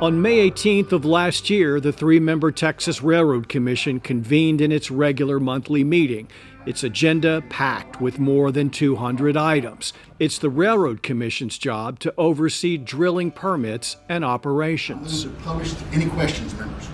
On May 18th of last year, the three-member Texas Railroad Commission convened in its regular monthly meeting. Its agenda packed with more than 200 items. It's the Railroad Commission's job to oversee drilling permits and operations. I move to publish any questions, members.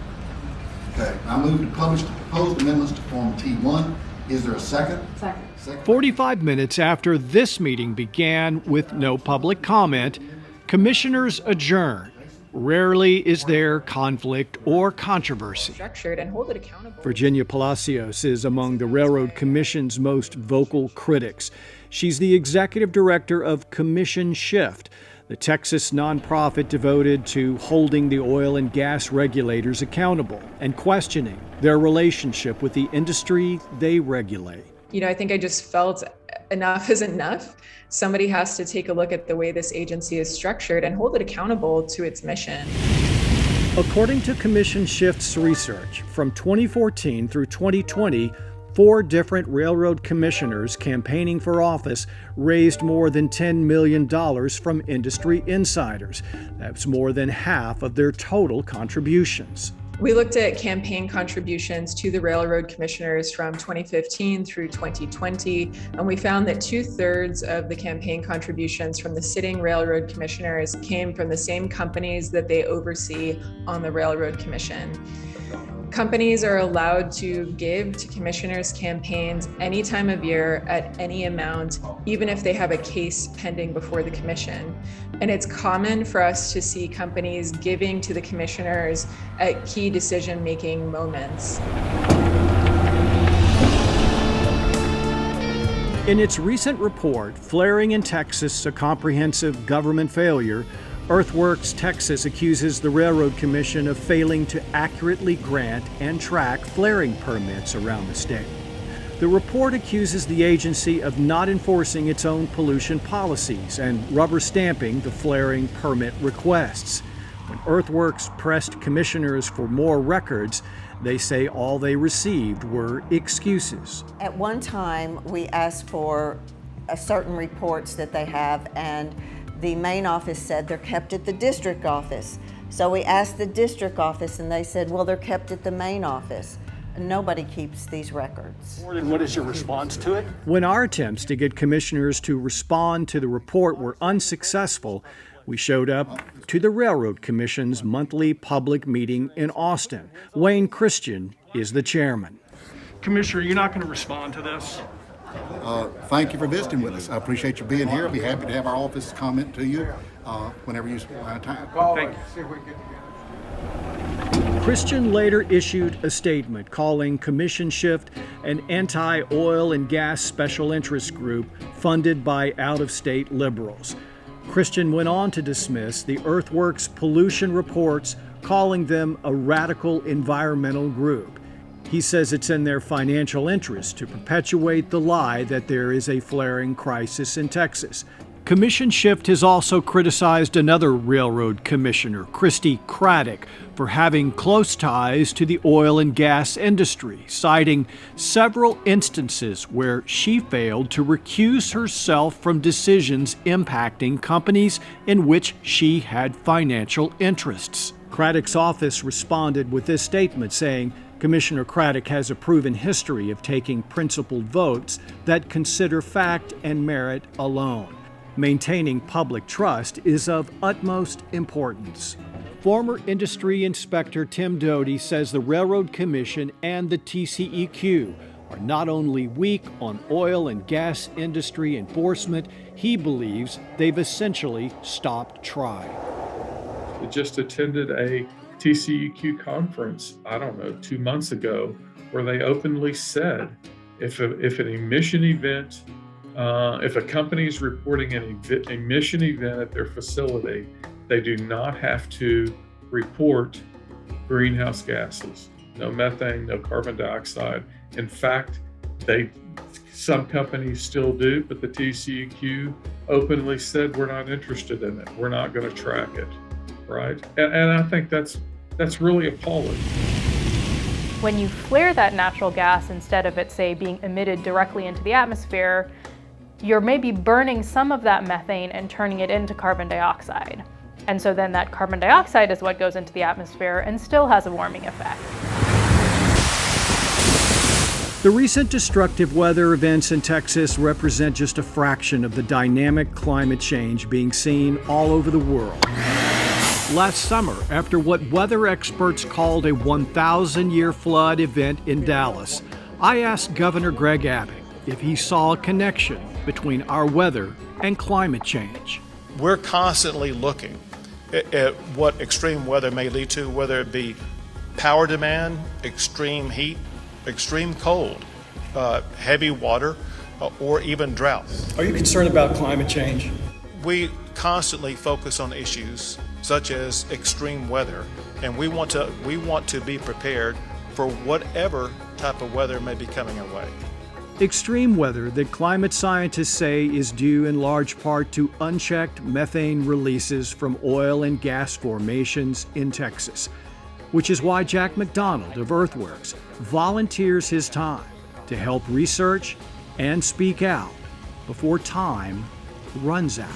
Okay, I move to publish the proposed amendments to Form T1. Is there a second? Second. 45 minutes after this meeting began with no public comment, commissioners adjourn. Rarely is there conflict or controversy. Structured and hold it accountable. Virginia Palacios is among the Railroad Commission's most vocal critics. She's the executive director of Commission Shift, the Texas nonprofit devoted to holding the oil and gas regulators accountable and questioning their relationship with the industry they regulate. I think I just felt enough is enough. Somebody has to take a look at the way this agency is structured and hold it accountable to its mission. According to Commission Shift's research, from 2014 through 2020, 4 different railroad commissioners campaigning for office raised more than $10 million from industry insiders. That's more than half of their total contributions. We looked at campaign contributions to the railroad commissioners from 2015 through 2020, and we found that 2/3 of the campaign contributions from the sitting railroad commissioners came from the same companies that they oversee on the Railroad Commission. Companies are allowed to give to commissioners' campaigns any time of year at any amount, even if they have a case pending before the commission. And it's common for us to see companies giving to the commissioners at key decision-making moments. In its recent report, Flaring in Texas, a comprehensive government failure, Earthworks Texas accuses the Railroad Commission of failing to accurately grant and track flaring permits around the state. The report accuses the agency of not enforcing its own pollution policies and rubber stamping the flaring permit requests. When Earthworks pressed commissioners for more records, they say all they received were excuses. At one time, we asked for certain reports that they have, and the main office said they're kept at the district office. So we asked the district office and they said, well, they're kept at the main office. Nobody keeps these records. And what is your response to it? When our attempts to get commissioners to respond to the report were unsuccessful, we showed up to the Railroad Commission's monthly public meeting in Austin. Wayne Christian is the chairman. Commissioner, you're not going to respond to this? Thank you for visiting with us. I appreciate you being here. I'll be happy to have our office comment to you whenever you have time. Thank you. Christian later issued a statement calling Commission Shift an anti-oil and gas special interest group funded by out-of-state liberals. Christian went on to dismiss the Earthworks pollution reports, calling them a radical environmental group. He says it's in their financial interest to perpetuate the lie that there is a flaring crisis in Texas. Commission Shift has also criticized another railroad commissioner, Christy Craddock, for having close ties to the oil and gas industry, citing several instances where she failed to recuse herself from decisions impacting companies in which she had financial interests. Craddock's office responded with this statement saying, Commissioner Craddock has a proven history of taking principled votes that consider fact and merit alone. Maintaining public trust is of utmost importance. Former industry inspector Tim Doty says the Railroad Commission and the TCEQ are not only weak on oil and gas industry enforcement, he believes they've essentially stopped trying. I just attended a TCEQ conference, 2 months ago, where they openly said if an emission event, if a company is reporting an emission event at their facility, they do not have to report greenhouse gases, no methane, no carbon dioxide. In fact, some companies still do, but the TCEQ openly said we're not interested in it. We're not going to track it, right? And I think that's really appalling. When you flare that natural gas instead of it, say, being emitted directly into the atmosphere, you're maybe burning some of that methane and turning it into carbon dioxide. And so then that carbon dioxide is what goes into the atmosphere and still has a warming effect. The recent destructive weather events in Texas represent just a fraction of the dynamic climate change being seen all over the world. Last summer, after what weather experts called a 1,000-year flood event in Dallas, I asked Governor Greg Abbott if he saw a connection between our weather and climate change. We're constantly looking at what extreme weather may lead to, whether it be power demand, extreme heat, extreme cold, heavy water, or even drought. Are you concerned about climate change? We constantly focus on issues such as extreme weather, and we want to be prepared for whatever type of weather may be coming our way. Extreme weather that climate scientists say is due in large part to unchecked methane releases from oil and gas formations in Texas, which is why Jack McDonald of Earthworks volunteers his time to help research and speak out before time runs out.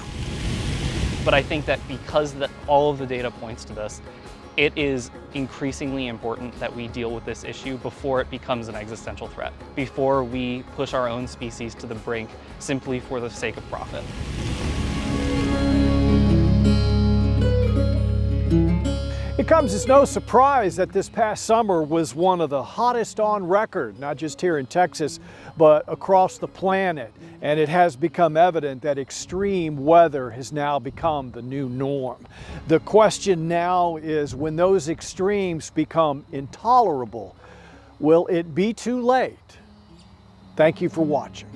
But I think that because all of the data points to this, it is increasingly important that we deal with this issue before it becomes an existential threat, before we push our own species to the brink simply for the sake of profit. It comes as no surprise that this past summer was one of the hottest on record, not just here in Texas, but across the planet. And it has become evident that extreme weather has now become the new norm. The question now is, when those extremes become intolerable, will it be too late? Thank you for watching.